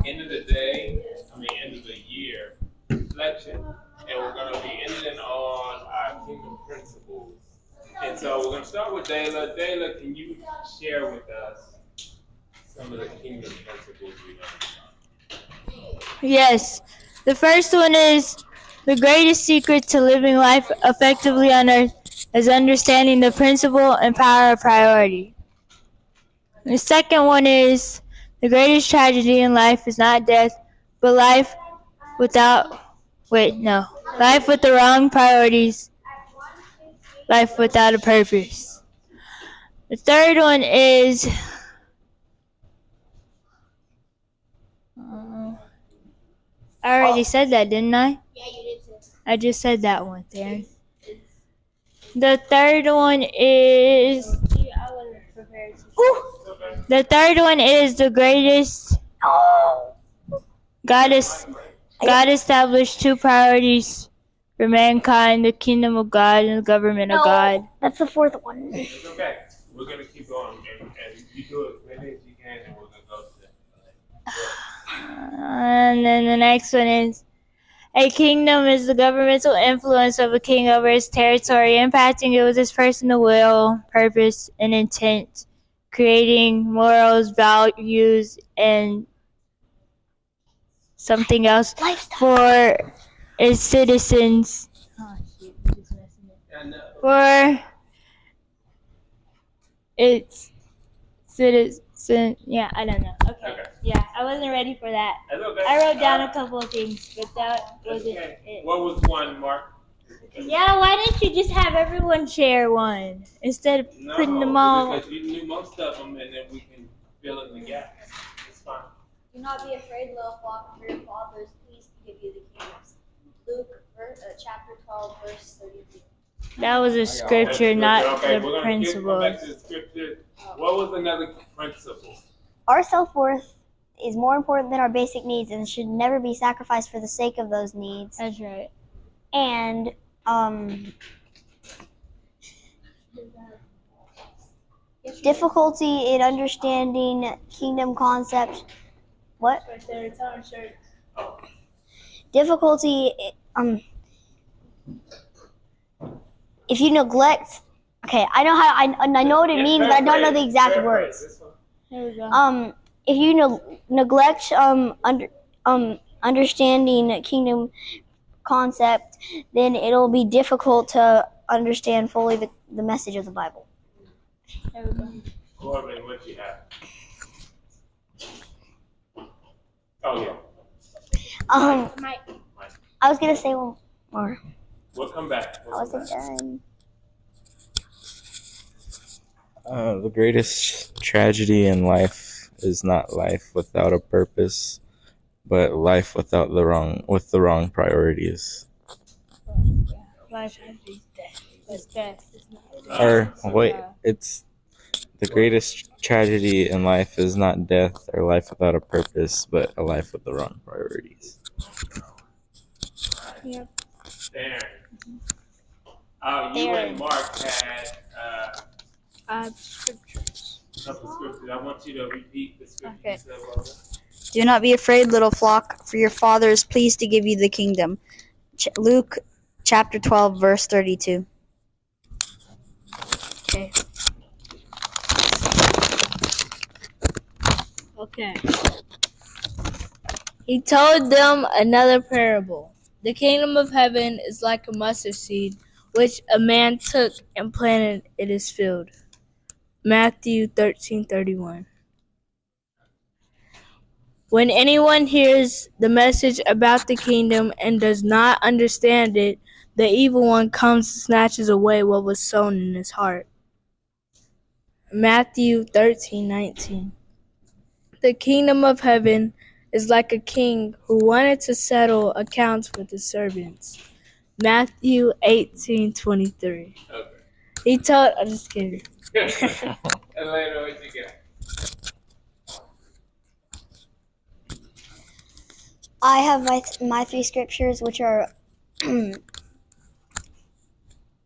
end of the day, end of the year reflection, and we're going to be ending on our kingdom principles. And so we're going to start with Dayla. Dayla, can you share with us some of the kingdom principles we learned? Yes. The first one is the greatest secret to living life effectively on earth is understanding the principle and power of priority. The second one is the greatest tragedy in life is not death, but life without life with the wrong priorities, life without a purpose. The third one is I already said that, didn't I? Yeah, you did too. I just said that one, Darren. The third one is the third one is the greatest. God established two priorities for mankind: the kingdom of God and the government of God. That's the fourth one. It's okay. We're going to keep going, and you do as many as you can, and we're going to go to that. And then the next one is a kingdom is the governmental influence of a king over his territory, impacting it with his personal will, purpose, and intent, creating morals, values, and something else for its citizens. For its citizens. Yeah, I don't know. Okay. Yeah, I wasn't ready for that. Okay. I wrote down a couple of things, but that wasn't it. What was one, Mark? Yeah, why didn't you just have everyone share one instead of putting them all? Because you knew most of them, and then we can fill in the gaps. It's fine. Do not be afraid, little flock, for your Father is pleased to give you the kingdom. Luke chapter 12, verse 32. That was a scripture, not okay, the principle. Back to the scripture. What was another principle? Our self-worth is more important than our basic needs and should never be sacrificed for the sake of those needs. That's right. And difficulty in understanding kingdom concepts. What? Difficulty. If you neglect. Okay, I know how. I know what it means, but I don't know the exact words. There we go. If you neglect understanding kingdom concept, then it'll be difficult to understand fully the message of the Bible. There we go. Corbin, what you have? Oh yeah. I was gonna say one more. We'll come back. I wasn't done. The greatest tragedy in life is not life without a purpose, but life with the wrong priorities. Life is death. That's death. It's the greatest tragedy in life is not death or life without a purpose, but a life with the wrong priorities. Yep. Darren. You and Mark had Scriptures. couple scriptures. I want you to repeat the scripture. Okay. Do not be afraid, little flock, for your Father is pleased to give you the kingdom. Luke chapter 12, verse 32. Okay. He told them another parable. The kingdom of heaven is like a mustard seed, which a man took and planted in his field. Matthew 13:31. When anyone hears the message about the kingdom and does not understand it, the evil one comes and snatches away what was sown in his heart. Matthew 13:19. The kingdom of heaven is like a king who wanted to settle accounts with his servants. Matthew 18:23. Okay. He told. I'm just kidding. Elena, what you got? I have my three scriptures, which are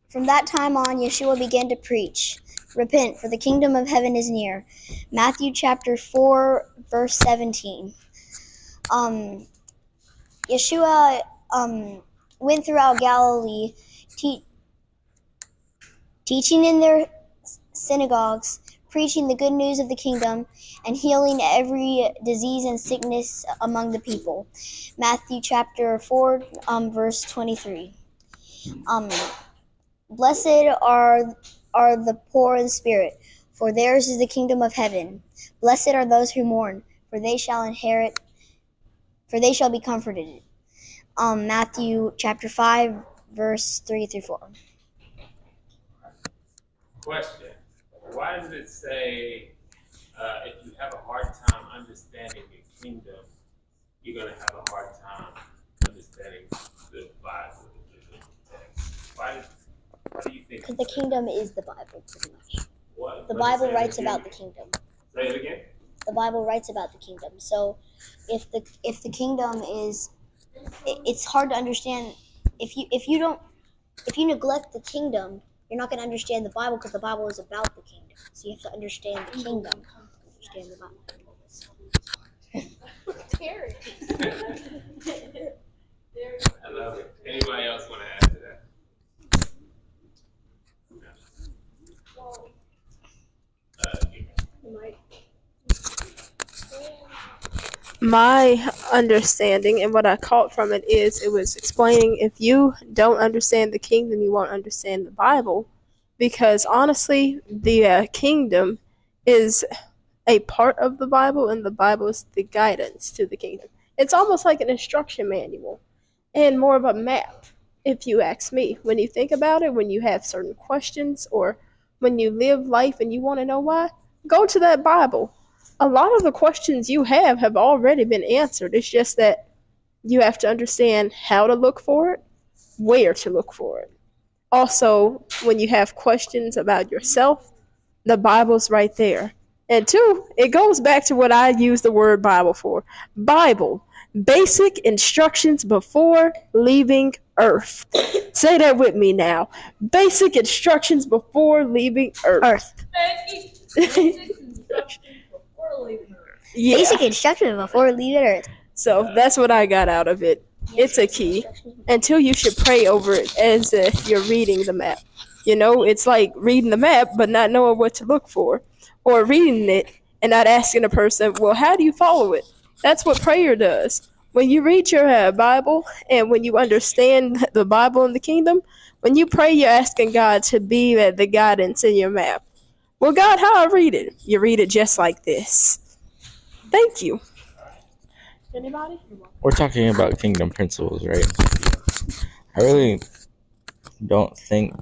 from that time on, Yeshua began to preach, "Repent, for the kingdom of heaven is near." Matthew chapter 4, verse 17. Yeshua went throughout Galilee, teaching in their synagogues, preaching the good news of the kingdom, and healing every disease and sickness among the people. Matthew chapter 4, verse 23. Blessed are the poor in spirit, for theirs is the kingdom of heaven. Blessed are those who mourn, for they shall be comforted. Matthew chapter 5, verse 3 through 4. Question: why does it say if you have a hard time understanding the kingdom, you're going to have a hard time understanding the Bible, the text? Why do you think? Because the kingdom is the Bible, pretty much. What? The Bible writes about the kingdom. Say it again. The Bible writes about the kingdom. So, if the kingdom is, it's hard to understand. If you neglect the kingdom, you're not going to understand the Bible, because the Bible is about the kingdom. So you have to understand the kingdom to understand the Bible. I love it. Anybody else want to add to that? My understanding and what I caught from it is it was explaining if you don't understand the kingdom, you won't understand the Bible. Because honestly, the kingdom is a part of the Bible, and the Bible is the guidance to the kingdom. It's almost like an instruction manual and more of a map, if you ask me. When you think about it, when you have certain questions or when you live life and you want to know why, go to that Bible. A lot of the questions you have already been answered. It's just that you have to understand how to look for it, where to look for it. Also, when you have questions about yourself, the Bible's right there. And two, it goes back to what I use the word Bible for. Bible, basic instructions before leaving Earth. Say that with me now. Basic instructions before leaving Earth. Yeah. Basic instructions before leaving Earth. So that's what I got out of it. It's a key. And two, you should pray over it as you're reading the map. You know, it's like reading the map but not knowing what to look for. Or reading it and not asking a person, well, how do you follow it? That's what prayer does. When you read your Bible and when you understand the Bible and the kingdom, when you pray, you're asking God to be the guidance in your map. Well, God, how I read it? You read it just like this. Thank you. Anybody? We're talking about kingdom principles, right? I really don't think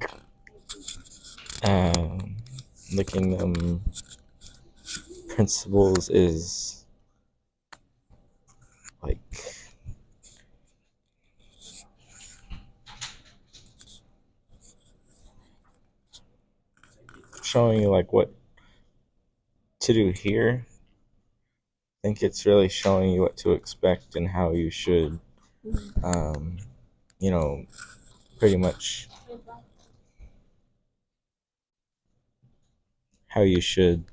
the kingdom principles is like showing you like what to do here. I think it's really showing you what to expect and how you should pretty much how you should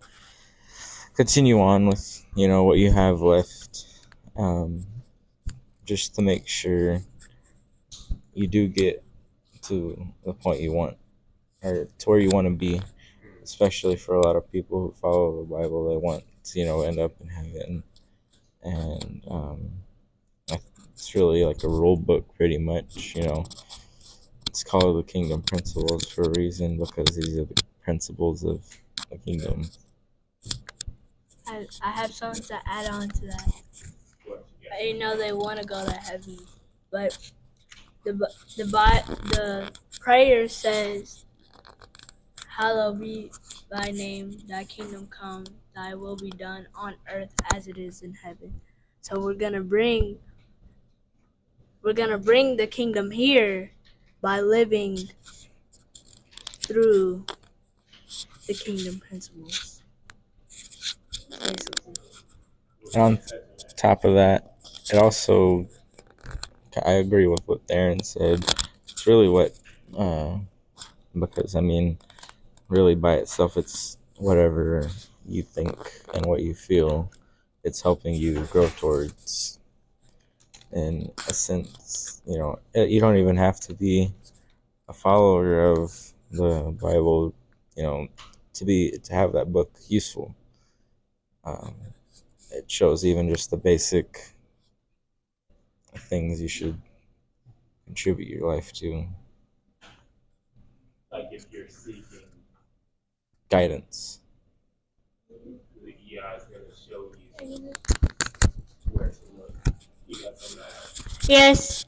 continue on with what you have left, just to make sure you do get to the point you want, or to where you want to be. Especially for a lot of people who follow the Bible, they want to end up in heaven. And it's really like a rule book, pretty much. It's called the kingdom principles for a reason, because these are the principles of the kingdom. I have something to add on to that. I didn't know they want to go to heaven, but the prayer says, "Hallowed be thy name, thy kingdom come, thy will be done on earth as it is in heaven." So we're gonna bring the kingdom here by living through the kingdom principles. Basically. And on top of that, it also, I agree with what Darren said. It's really what, because really by itself, it's whatever you think and what you feel. It's helping you grow towards in a sense. You don't even have to be a follower of the Bible, to have that book useful. It shows even just the basic things you should contribute your life to. Like if you're seeking Guidance. the EI is going to show you where to look. You got some Yes,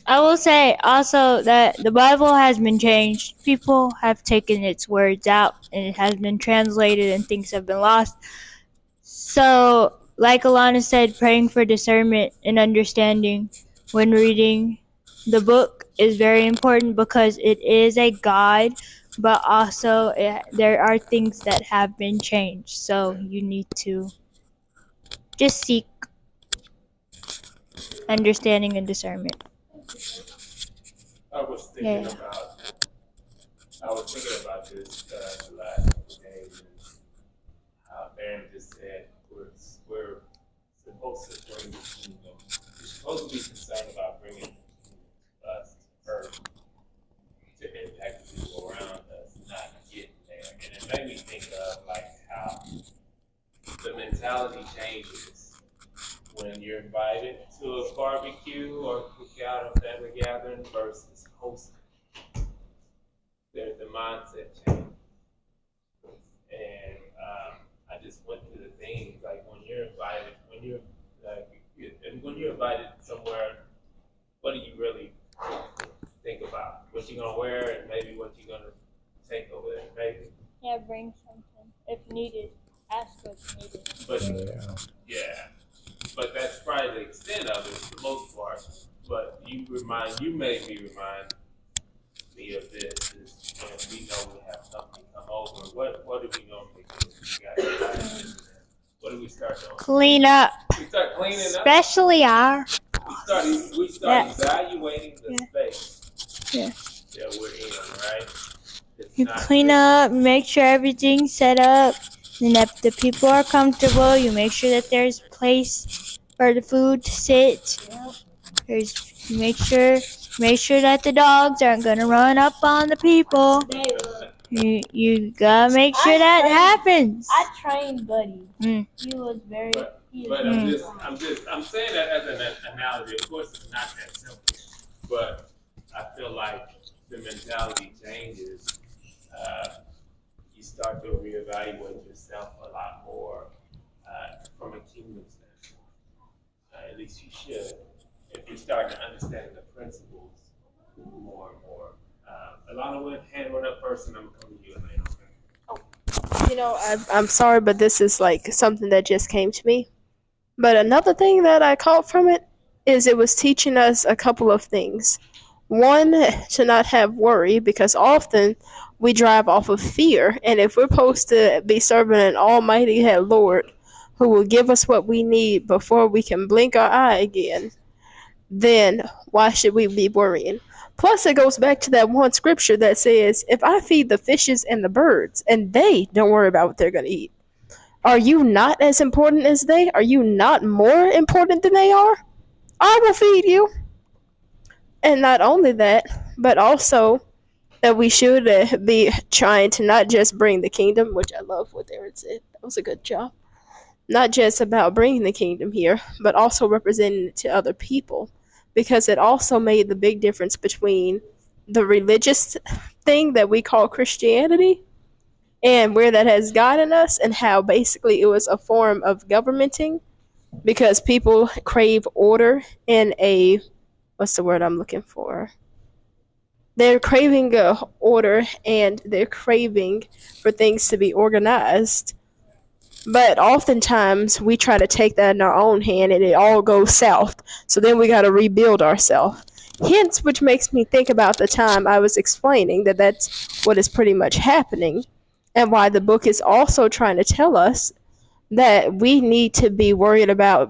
I will say also that the Bible has been changed. People have taken its words out and it has been translated and things have been lost. So, like Alana said, praying for discernment and understanding when reading the book is very important because it is a guide, but also there are things that have been changed. So, you need to just seek understanding and discernment. I was thinking Yeah. about this the last couple of days, and how Aaron just said we're supposed to bring the kingdom. We're supposed to be concerned about bringing us to earth to impact the people around us, not getting there. And it made me think of like how the mentality changes when you're invited to a barbecue or cookout or family gathering versus hosting. There's the mindset change. And I just went through the things like when you're invited somewhere, what do you really think about? What you're gonna wear and maybe what you're gonna take over there, maybe. Yeah, bring something if needed. Ask what's needed. But but that's probably the extent of it for the most part. But you made me remind me of this is when we know we have company come over. What do we normally do? What do we start doing? Clean up. We start cleaning up. Especially our. We start evaluating the space that we're in, right? It's You not clean just- up, make sure everything's set up, and if the people are comfortable, you make sure that there's place for the food to sit. You make sure that the dogs aren't gonna run up on the people. You gotta make sure that happens. I trained Buddy. Mm. He was very. But I'm saying that as an analogy. Of course, it's not that simple. But I feel like the mentality changes. You start to reevaluate yourself a lot more from a kingdom standpoint. At least you should. If you start to understand the principles more and more. Alana went hand up first, and I'm coming to you later. I'm sorry, but this is like something that just came to me. But another thing that I caught from it is it was teaching us a couple of things. One, to not have worry, because often we drive off of fear. And if we're supposed to be serving an almighty head Lord who will give us what we need before we can blink our eye again, then why should we be worrying? Plus, it goes back to that one scripture that says, if I feed the fishes and the birds, and they don't worry about what they're going to eat, are you not as important as they? Are you not more important than they are? I will feed you. And not only that, but also that we should be trying to not just bring the kingdom, which I love what Aaron said. That was a good job. Not just about bringing the kingdom here, but also representing it to other people. Because it also made the big difference between the religious thing that we call Christianity and where that has gotten us, and how basically it was a form of governmenting because people crave order in a, what's the word I'm looking for? They're craving order and they're craving for things to be organized. But oftentimes we try to take that in our own hand and it all goes south. So then we got to rebuild ourselves. Hence, which makes me think about the time I was explaining that that's what is pretty much happening. And why the book is also trying to tell us that we need to be worried about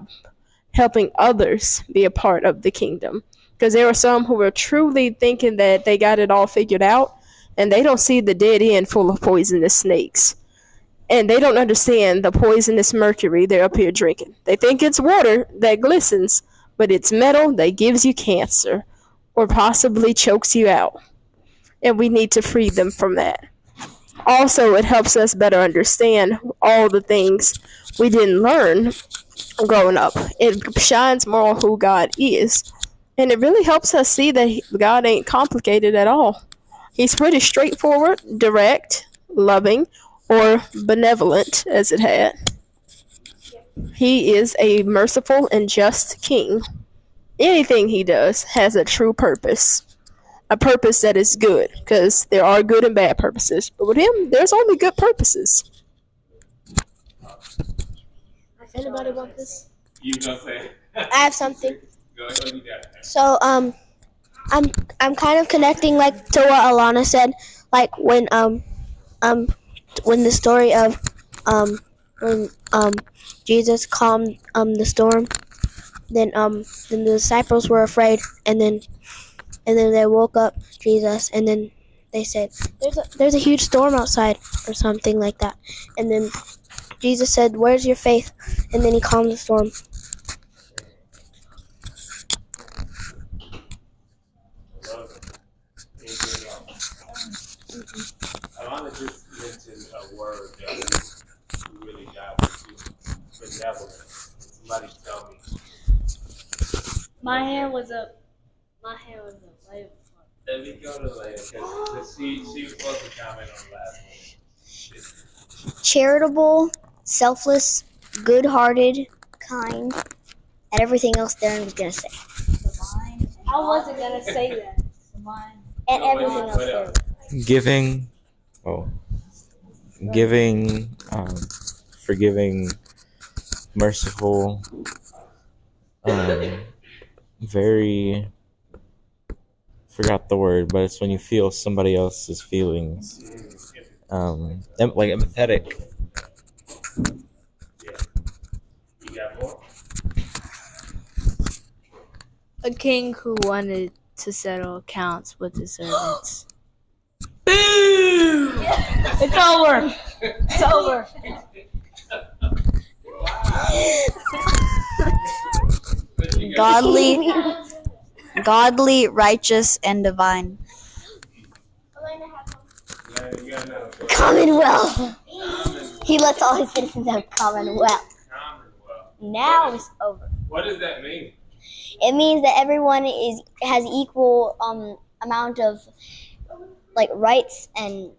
helping others be a part of the kingdom. Because there are some who are truly thinking that they got it all figured out, and they don't see the dead end full of poisonous snakes. And they don't understand the poisonous mercury they're up here drinking. They think it's water that glistens, but it's metal that gives you cancer or possibly chokes you out. And we need to free them from that. Also, it helps us better understand all the things we didn't learn growing up. It shines more on who God is. And it really helps us see that God ain't complicated at all. He's pretty straightforward, direct, loving, or benevolent, as it had. He is a merciful and just king. Anything he does has a true purpose. A purpose that is good, because there are good and bad purposes. But with him, there's only good purposes. Anybody want this? You gonna say? I have something. Go ahead, you got it. So I'm kind of connecting like to what Alana said, like when the story of when Jesus calmed the storm, then the disciples were afraid, and then they woke up Jesus, and then they said there's a huge storm outside or something like that, and then Jesus said, "Where's your faith?" And then he calmed the storm. Alana just mentioned a word that we really got into, benevolence. Somebody tell me. My hand was up. Right. Let me go to later because she was supposed to comment on the last one. Charitable, selfless, good-hearted, kind, and everything else Darren was gonna say, I wasn't gonna say that. and No, everything else what there. else? Giving, forgiving, merciful, very, forgot the word, but it's when you feel somebody else's feelings. Like empathetic. You got more? A king who wanted to settle accounts with his servants. It's over. It's over. Godly, righteous, and divine. Commonwealth. He lets all his citizens have Commonwealth. Now it's over. What does that mean? It means that everyone has equal amount of like rights and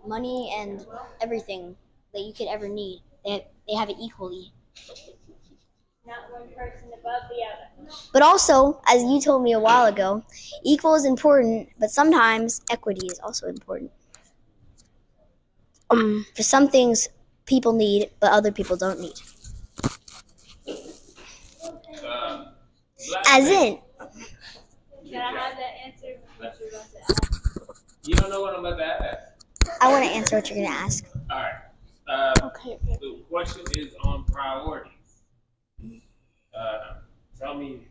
money and everything that you could ever need. They have it equally. Not one person above the other. But also, as you told me a while ago, equal is important, but sometimes equity is also important. For some things people need, but other people don't need. As in, Can I have that answer? What you're about to ask? You don't know what I'm about to ask. I want to answer what you're going to ask. All right. Okay. The question is on priorities. Tell me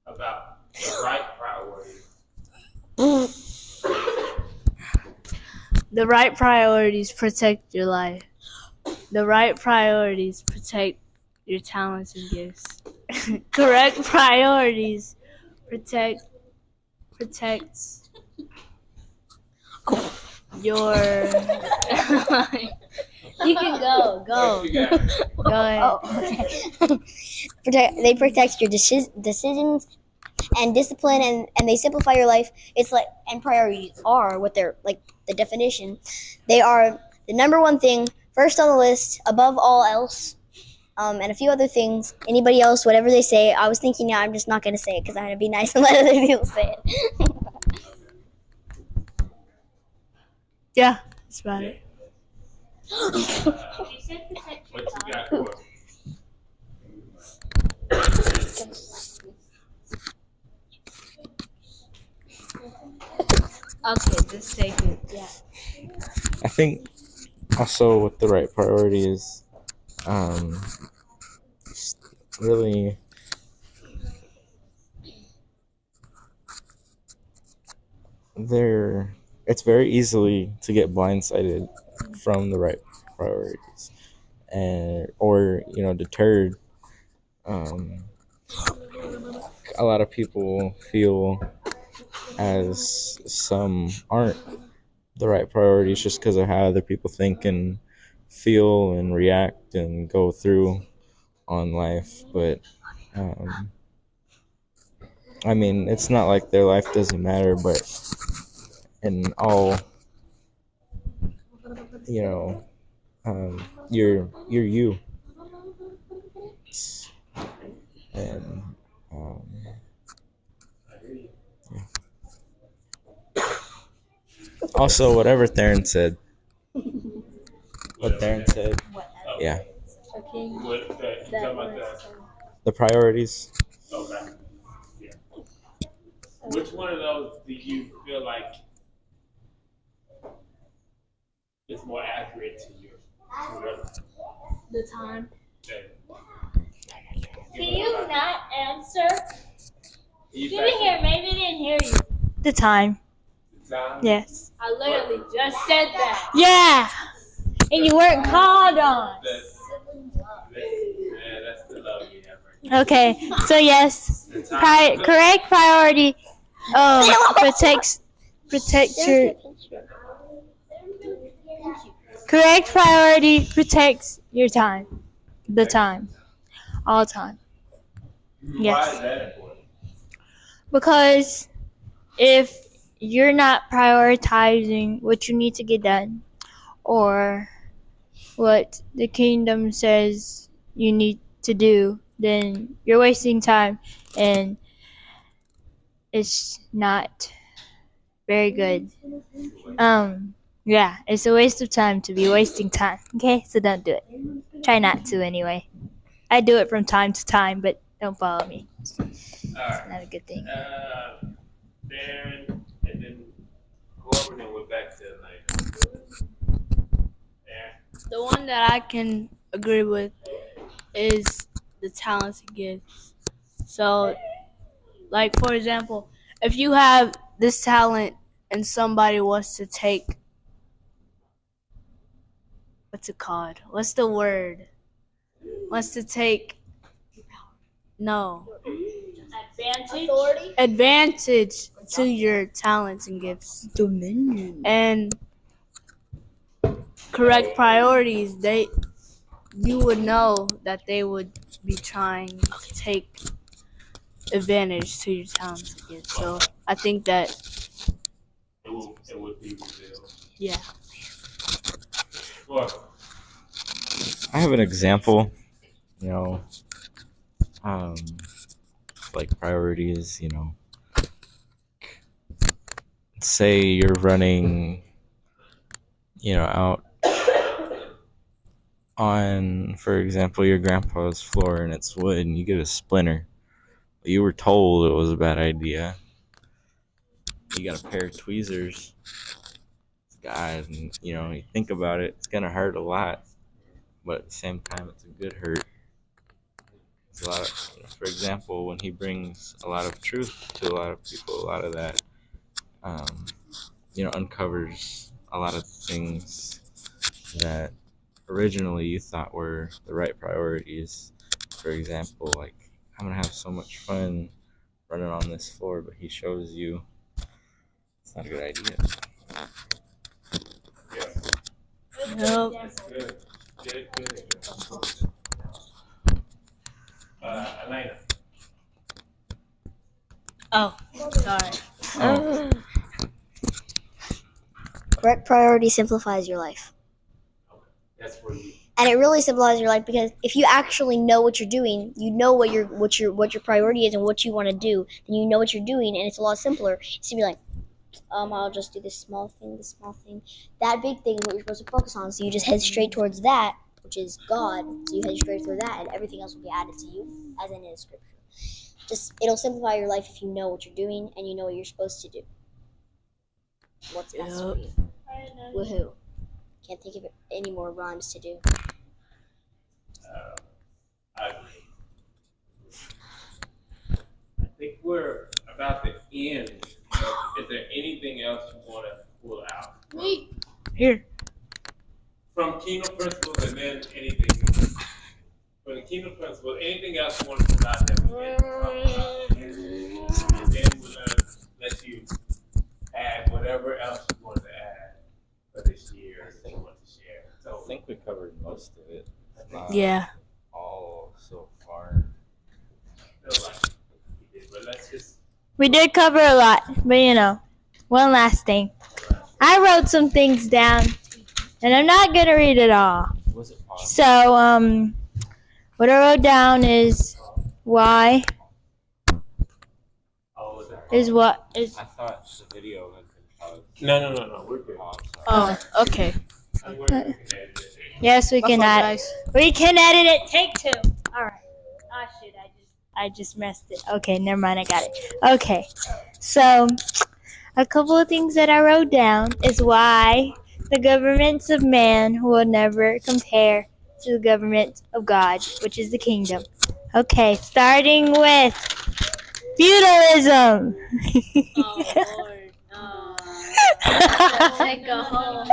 about the right priorities. The right priorities protect your life. The right priorities protect your talents and gifts. Correct priorities protects your. You can go. What you got? Go ahead. Oh, okay. They protect your decisions and discipline, and they simplify your life. It's like, and priorities are what they're like. The definition, they are the number one thing, first on the list, above all else, and a few other things. Anybody else, whatever they say, I was thinking now I'm just not going to say it because I'm going to be nice and let other people say it. Yeah, that's about it. What you got for Okay, just take it. Yeah. I think also with the right priority is just really it's very easily to get blindsided from the right priorities, and or deterred, a lot of people feel as some aren't the right priorities just because of how other people think and feel and react and go through on life. But I mean, it's not like their life doesn't matter, but in all, you know, you're you, and um, also whatever Theron said. What Theron said, yeah, What, you talking about the priorities. okay. Yeah. Which one of those do you feel like is more accurate to you? The time. Okay. Can you not answer? You Get in here. Maybe they didn't hear you. The time. Time? Yes. I literally just said that. Yeah. And you weren't called on. That's the love you have right now. Okay. So yes, correct priority protects your correct priority protects your time. The time. All time. Yes. Why is that important? Because if you're not prioritizing what you need to get done or what the kingdom says you need to do, then you're wasting time and it's not very good. Yeah, it's a waste of time to be wasting time. Okay, so don't do it. Try not to anyway. I do it from time to time, but don't follow me. It's Alright. not a good thing. Darren, and then whoever, then we're back to Atlanta. Darren. The one that I can agree with is the talents and gifts. So, like, for example, if you have this talent and somebody wants to take, what's it called? What's the word? Wants to take, no, advantage to your talents and gifts. Dominion. And correct priorities, you would know that they would be trying to take advantage to your talents and gifts. So I think that It would be revealed. yeah. Well, I have an example, like priorities, say you're running, out on, for example, your grandpa's floor and it's wood and you get a splinter. You were told it was a bad idea. You got a pair of tweezers. God, and, you think about it, it's going to hurt a lot. But at the same time, it's a good hurt. It's a lot of, for example, when he brings a lot of truth to a lot of people, a lot of that, uncovers a lot of things that originally you thought were the right priorities. For example, like, I'm going to have so much fun running on this floor, but he shows you it's not a good idea. Yep. good. Good. Atlanta. Oh, sorry. Oh, Correct priority simplifies your life. That's where you. And it really simplifies your life because if you actually know what you're doing, you know what your priority is and what you want to do, then you know what you're doing, and it's a lot simpler. It's to be like, I'll just do this small thing. That big thing is what you're supposed to focus on. So you just head straight towards that, which is God. So you head straight through that, and everything else will be added to you, as in Scripture. It'll simplify your life if you know what you're doing and you know what you're supposed to do. What's best for you? Woohoo! Can't think of any more rhymes to do. I agree. I think we're about to end. Is there anything else you want to pull out? Here. From Kingdom Principles and then anything else? For the kingdom principles. Anything else you want to put out there? We can talk about. And then we're gonna let you add whatever else you want to add for this year that you want to share. I So think we covered most of it. Not Yeah. all so far. feel like we did, but let's just. We did cover a lot, but one last thing. I wrote some things down, and I'm not gonna read it all. Was it possible? So, what I wrote down is why is what is. I thought the video had been paused. No. We're good. Oh, okay. We're good. Yes, we My can fault, add. guys. We can edit it. Take 2. All right. Oh shoot! I just messed it. Okay, never mind. I got it. Okay, so a couple of things that I wrote down is why the governments of man will never compare to the government of God, which is the kingdom. Okay, starting with feudalism. Oh Lord. Take a whole.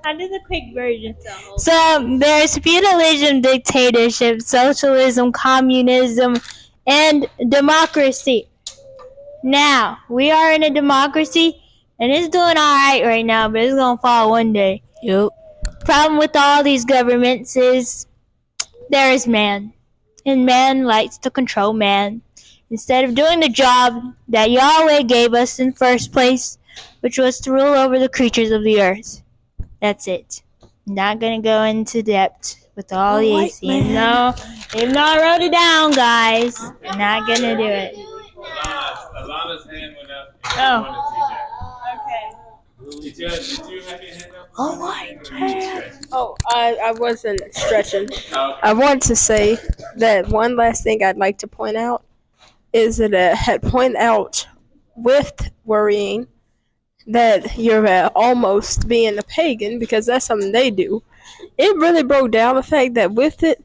I'll do the quick version. So there's feudalism, dictatorship, socialism, communism, and democracy. Now, we are in a democracy, and it's doing alright right now, but it's gonna fall one day. Yep. Problem with all these governments is there is man, and man likes to control man. Instead of doing the job that Yahweh gave us in first place, which was to rule over the creatures of the earth. That's it. Not gonna go into depth with all these. Even though wrote it down, guys. Not gonna do it. Alana's hand went up. Oh. Did you have your hand up? Oh my God. Oh, I wasn't stretching. Okay. I want to say that one last thing I'd like to point out is that I had pointed out with worrying that you're almost being a pagan because that's something they do. It really broke down the fact that with it,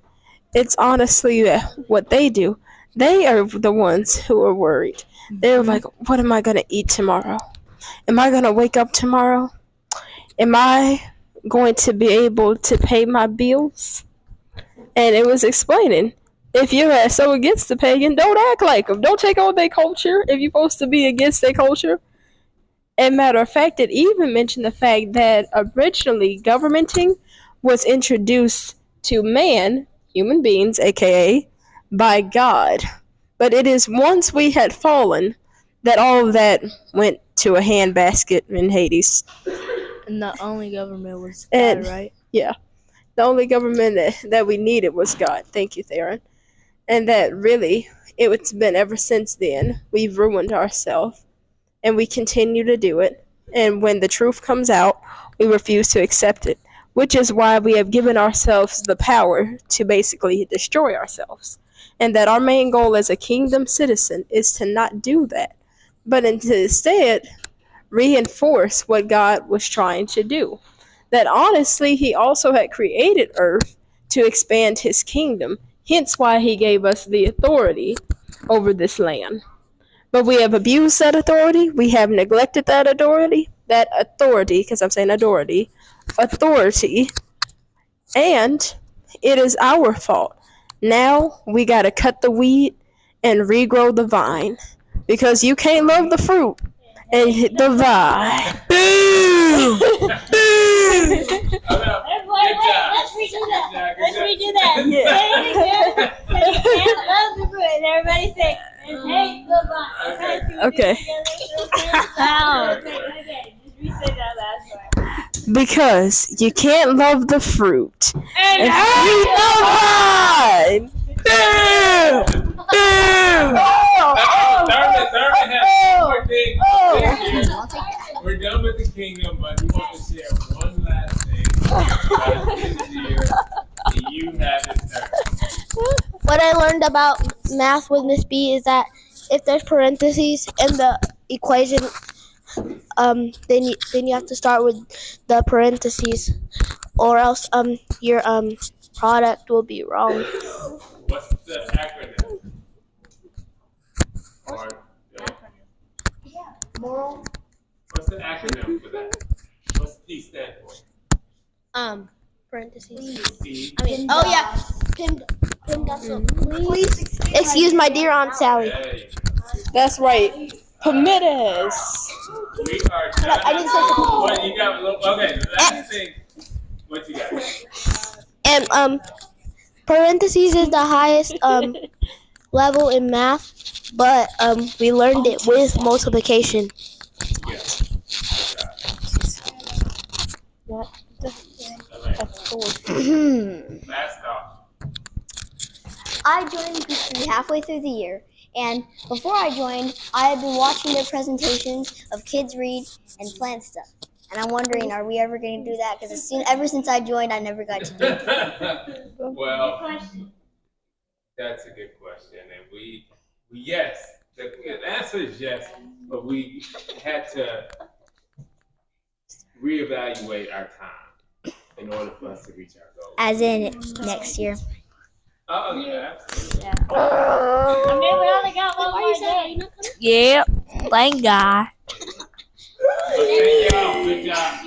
it's honestly what they do. They are the ones who are worried. They're like, what am I going to eat tomorrow? Am I going to wake up tomorrow? Am I going to be able to pay my bills? And it was explaining, if you're so against the pagan, don't act like them. Don't take on their culture if you're supposed to be against their culture. And matter of fact, it even mentioned the fact that originally governmenting was introduced to man, human beings, aka, by God. But it is once we had fallen that all of that went to a handbasket in Hades. And the only government was And- God, right? Yeah. The only government that we needed was God. Thank you, Theron. And that really, it's been ever since then. We've ruined ourselves. And we continue to do it. And when the truth comes out, we refuse to accept it. Which is why we have given ourselves the power to basically destroy ourselves. And that our main goal as a kingdom citizen is to not do that. But instead, reinforce what God was trying to do. That honestly, he also had created earth to expand his kingdom. Hence why he gave us the authority over this land. But we have abused that authority. We have neglected that authority, because I'm saying authority, and it is our fault. Now we gotta cut the weed and regrow the vine, because you can't love the fruit and hit the vine. Boom! Let's redo that. Yeah. Everybody say, hey, goodbye. Okay. Okay, just reset that last one. Because you can't love the fruit and hate the vine. Boom! Boom! Thurman has one more thing. I'll take that. We're done with the kingdom, but he wants to share one last thing about this year. You have it, Thurman. What I learned about math with Miss B is that if there's parentheses in the equation, then you have to start with the parentheses, or else your product will be wrong. What's the acronym? Moral. What's the acronym for that? What's P stand for? parentheses. E. I mean, oh yeah, please excuse my dear Aunt Sally. Hey, That's right. Permit us. we are I didn't say something. What you got? Okay, last thing. What you got? And parentheses is the highest level in math, but we learned it with multiplication. Yeah. Last thought. I joined Group 3 halfway through the year, and before I joined, I had been watching their presentations of Kids Read and Plant Stuff. And I'm wondering, are we ever going to do that? Because ever since I joined, I never got to do it. Well, that's a good question, and we yes, the answer is yes, but we had to reevaluate our time in order for us to reach our goal. As in next year. Oh yeah, absolutely. I mean, we only got one more day. Yep. Thank God. But thank y'all. Good job.